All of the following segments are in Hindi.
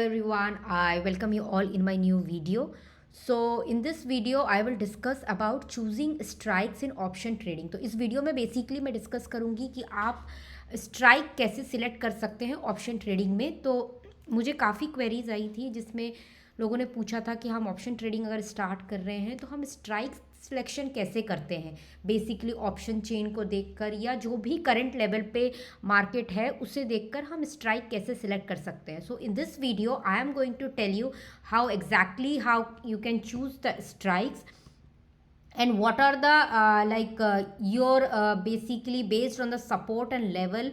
Everyone, I welcome you all in my new video. So in this video I will discuss about choosing strikes in option trading. तो इस वीडियो में बेसिकली मैं डिस्कस करूँगी कि आप स्ट्राइक कैसे सिलेक्ट कर सकते हैं ऑप्शन ट्रेडिंग में। तो मुझे काफ़ी क्वेरीज आई थी जिसमें लोगों ने पूछा था कि हम ऑप्शन ट्रेडिंग अगर स्टार्ट कर रहे हैं तो हम स्ट्राइक सिलेक्शन कैसे करते हैं, बेसिकली ऑप्शन चेन को देखकर या जो भी करंट लेवल पे मार्केट है उसे देखकर हम स्ट्राइक कैसे सिलेक्ट कर सकते हैं। So in this video I am going to tell you how you can choose the strikes and what are the your basically based on the support and level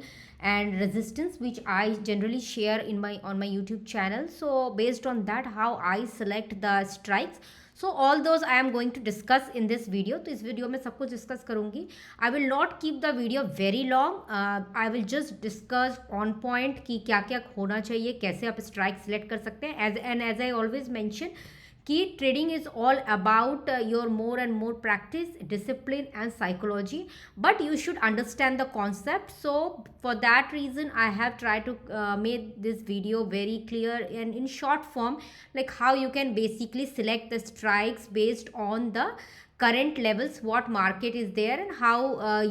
and resistance which I generally share in my on my YouTube channel. So based on that how I select the strikes, so all those I am going to discuss in this video. तो इस वीडियो में सब कुछ डिस्कस करूँगी. I will not keep the video very long. I will just discuss on point कि क्या क्या होना चाहिए, कैसे आप strike select कर सकते हैं. As I always mention कि trading is all about your more and more practice, discipline and psychology, but you should understand the concept. So for that reason I have try to make this video very clear and in short form, like how you can basically select the strikes based on the current levels, what market is there, and how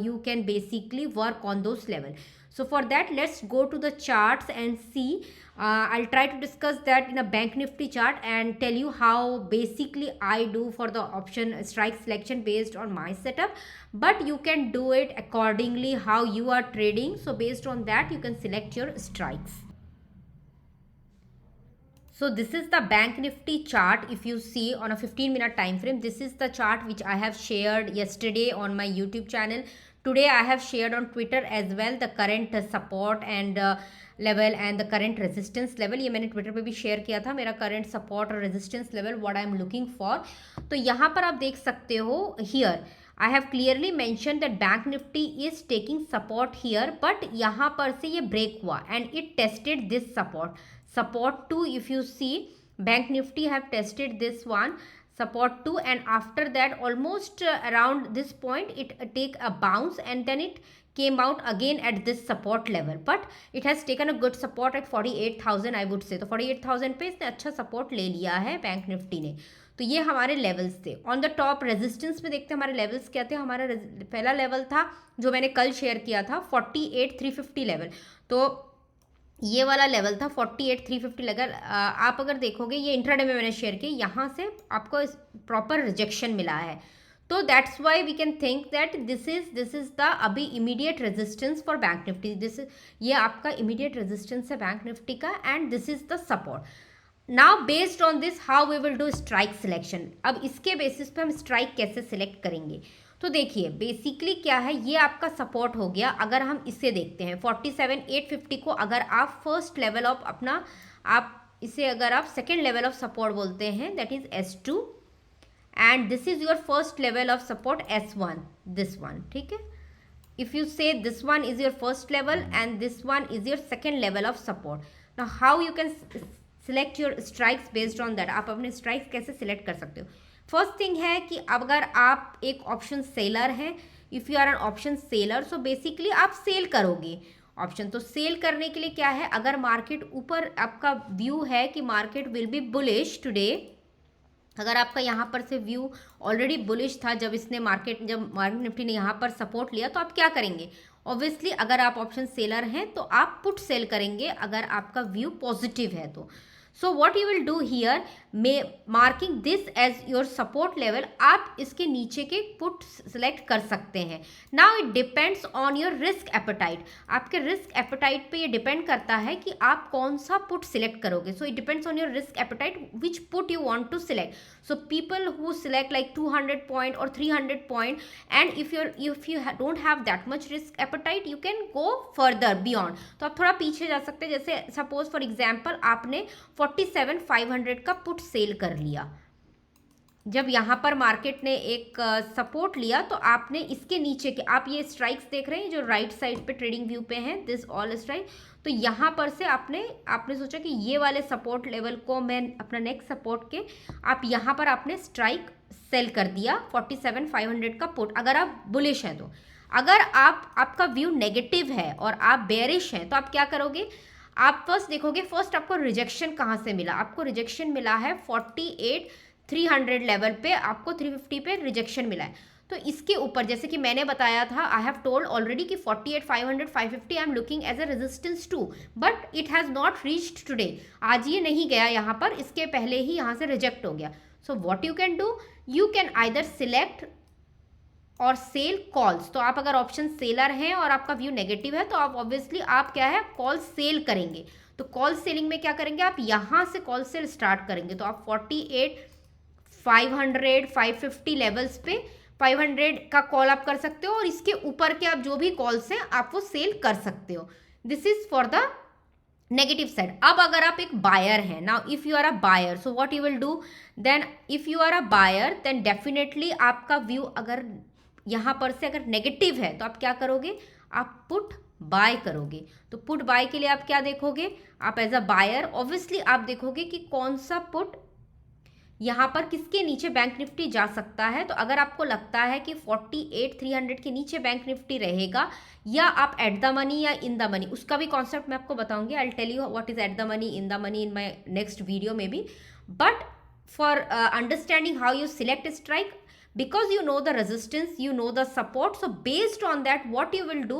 you can basically work on those levels. So for that, let's go to the charts and see. I'll try to discuss that in a bank nifty chart and tell you how basically I do for the option strike selection based on my setup, but you can do it accordingly how you are trading. So based on that you can select your strikes. So this is the bank nifty chart. If you see on a 15-minute time frame, this is the chart which I have shared yesterday on my YouTube channel. Today I have shared on Twitter as well the current support and level and the current resistance level. ये मैंने ट्विटर पे भी शेयर किया था मेरा करंट सपोर्ट और resistance level what I am looking for. तो यहाँ पर आप देख सकते हो, here I have clearly mentioned that Bank Nifty is taking support here, but यहाँ पर से ये break हुआ and it tested this support 2. If you see, Bank Nifty have tested this one support 2, and after that almost around this point it take a bounce and then it came out again at this support level, but it has taken a good support at 48,000 I would say. तो 48,000 पे इसने अच्छा सपोर्ट ले लिया है बैंक निफ्टी ने. तो ये हमारे लेवल्स थे. ऑन द टॉप रेजिस्टेंस में देखते हैं हमारे लेवल्स क्या थे. हमारा पहला लेवल था जो मैंने कल शेयर किया था 48,350 लेवल. तो ये वाला लेवल था 48,350 लेवल. आप अगर देखोगे ये इंट्राडे में मैंने शेयर किया, यहाँ से आपको प्रॉपर रिजेक्शन मिला है. तो that's why we can think that this is the अभी immediate resistance for bank Nifty. ये आपका इमीडिएट रेजिस्टेंस है बैंक निफ्टी का and this is the support. Now based on this how we will do strike selection. अब इसके बेसिस पे हम स्ट्राइक कैसे सिलेक्ट करेंगे. तो देखिए बेसिकली क्या है, ये आपका सपोर्ट हो गया. अगर हम इसे देखते हैं 47,850 को, अगर आप फर्स्ट लेवल ऑफ अपना, आप इसे अगर आप सेकेंड लेवल ऑफ सपोर्ट बोलते हैं that is S2 and this is your first level of support S1, this one, ठीक है. if you say this one is your first level and this one is your second level of support, now how you can select your strikes based on that. आप अपने strikes कैसे select कर सकते हो. फर्स्ट थिंग है कि अगर आप एक ऑप्शन सेलर हैं, if you are an option seller, so basically आप सेल करोगे ऑप्शन. तो सेल करने के लिए क्या है, अगर मार्केट ऊपर आपका व्यू है कि market will be bullish today, अगर आपका यहाँ पर से व्यू ऑलरेडी बुलिश था जब मार्केट निफ्टी ने यहाँ पर सपोर्ट लिया, तो आप क्या करेंगे. ऑब्वियसली अगर आप ऑप्शन सेलर हैं तो आप पुट सेल करेंगे अगर आपका व्यू पॉजिटिव है तो. So what you will do here, marking this as your support level, आप इसके नीचे के पुट सेलेक्ट कर सकते हैं. Now it depends on your risk appetite. आपके रिस्क एपेटाइट पे ये डिपेंड करता है कि आप कौन सा पुट सिलेक्ट करोगे. So it depends on your risk appetite which put you want to select. So people who select like 200 point और 300 point, and if you don't have that much risk appetite you can go further beyond. तो आप थोड़ा पीछे जा सकते हैं. जैसे सपोज फॉर एग्जाम्पल आपने 47,500 का पुट सेल कर लिया. जब यहाँ पर मार्केट ने एक सपोर्ट लिया तो आपने इसके नीचे के, आप ये स्ट्राइक्स देख रहे हैं जो राइट साइड पे ट्रेडिंग व्यू पे हैं, दिस ऑल स्ट्राइक. तो यहाँ पर से आपने सोचा कि ये वाले सपोर्ट लेवल को मैं अपना नेक्स्ट सपोर्ट के, आप यहाँ पर आपने स्ट्राइक सेल कर दिया 47,500 का पुट. अगर आप बुलिश हैं तो. अगर आपका व्यू नेगेटिव है और आप बेयरिश हैं तो आप क्या करोगे, आप फर्स्ट देखोगे, फर्स्ट आपको रिजेक्शन कहाँ से मिला, आपको रिजेक्शन मिला है 48,300 लेवल पे, आपको 350 पे रिजेक्शन मिला है। तो इसके ऊपर जैसे कि मैंने बताया था, आई हैव टोल्ड ऑलरेडी कि 48,500 550 I am looking as a resistance too, but it has not reached today. आज ये नहीं गया यहाँ पर, इसके पहले ही यहाँ से रिजेक्ट हो गया। सो what you can do, you can either select और सेल कॉल्स। तो आप अगर ऑप्शन सेलर हैं और आपका व्यू नेगेटिव है तो आप ऑब्वियसली आप क्या है, कॉल सेल करेंगे। तो कॉल सेलिंग में क्या करेंगे, आप यहाँ से कॉल सेल स्टार्ट करेंगे। तो आप 48,500 550 लेवल्स पे 500 का कॉल आप कर सकते हो, और इसके ऊपर के आप जो भी कॉल्स हैं आप वो सेल कर सकते हो। This is for the negative side. अब अगर आप एक बायर हैं, now if you are a buyer, so what you will do then, if you are a buyer then definitely आपका व्यू अगर यहाँ पर से अगर नेगेटिव है तो आप क्या करोगे, आप पुट बाय करोगे। तो पुट बाय के लिए आप क्या देखोगे, आप एज अ बायर ऑब्वियसली आप देखोगे कि कौन सा पुट यहाँ पर किसके नीचे बैंक निफ्टी जा सकता है। तो अगर आपको लगता है कि 48,300 के नीचे बैंक निफ्टी रहेगा, या आप एट द मनी या इन द मनी, उसका भी कॉन्सेप्ट मैं आपको बताऊंगी। I will tell you what is at the money, in the money in my next video में भी। But for understanding how you select strike, because you know the resistance, you know the support, so based on that what you will do,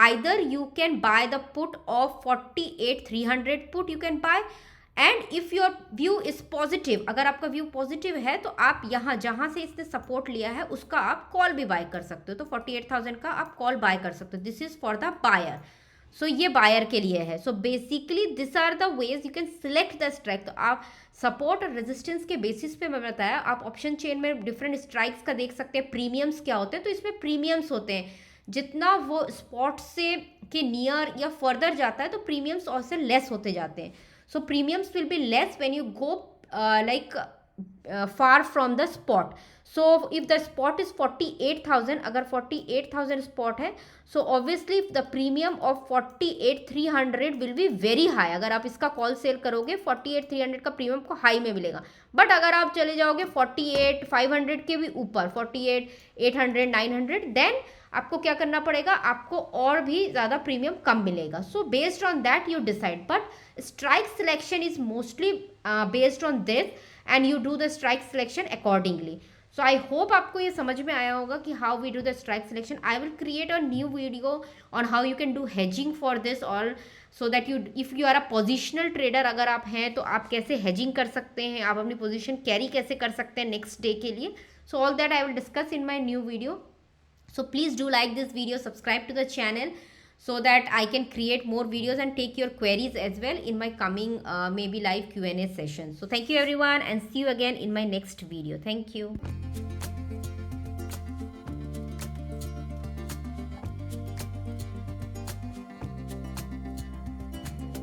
either you can buy the put of 48,300 put you can buy, and if your view is positive, अगर आपका व्यू पॉजिटिव है तो आप यहाँ जहाँ से इसने सपोर्ट लिया है उसका आप कॉल भी बाय कर सकते हो। तो 48,000 का आप कॉल बाय कर सकते हो। This is for the buyer. So ये बायर के लिए है। So basically this are the ways you can select the strike. तो आप सपोर्ट और रेजिस्टेंस के बेसिस पे मैं बताया, आप ऑप्शन चेन में डिफरेंट स्ट्राइक्स का देख सकते हैं। प्रीमियम्स क्या होते हैं, तो इसमें प्रीमियम्स होते हैं, जितना वो स्पॉट से के नियर या फर्दर जाता है तो प्रीमियम्स और से लेस होते जाते हैं। So premiums will be less when you go like far from the spot. So if the spot is 48,000, अगर 48,000 spot है, so obviously the premium of 48,300 will be very high। अगर आप इसका कॉल सेल करोगे 48,300 का प्रीमियम को हाई में मिलेगा। बट अगर आप चले जाओगे 48,500 के भी ऊपर, 48,800 900, देन आपको क्या करना पड़ेगा, आपको और भी ज़्यादा प्रीमियम कम मिलेगा। So based on that you decide, but strike selection is mostly based on this and you do the strike selection accordingly. So I hope आपको ये समझ में आया होगा कि how we do the strike selection. I will create a new video on how you can do hedging for this all, so that you, if you are a positional trader अगर आप हैं तो आप कैसे hedging कर सकते हैं, आप अपनी position carry कैसे कर सकते हैं next day के लिए. So all that I will discuss in my new video. So please do like this video, subscribe to the channel, so that I can create more videos and take your queries as well in my coming maybe live Q&A session. So thank you everyone, and see you again in my next video. Thank you.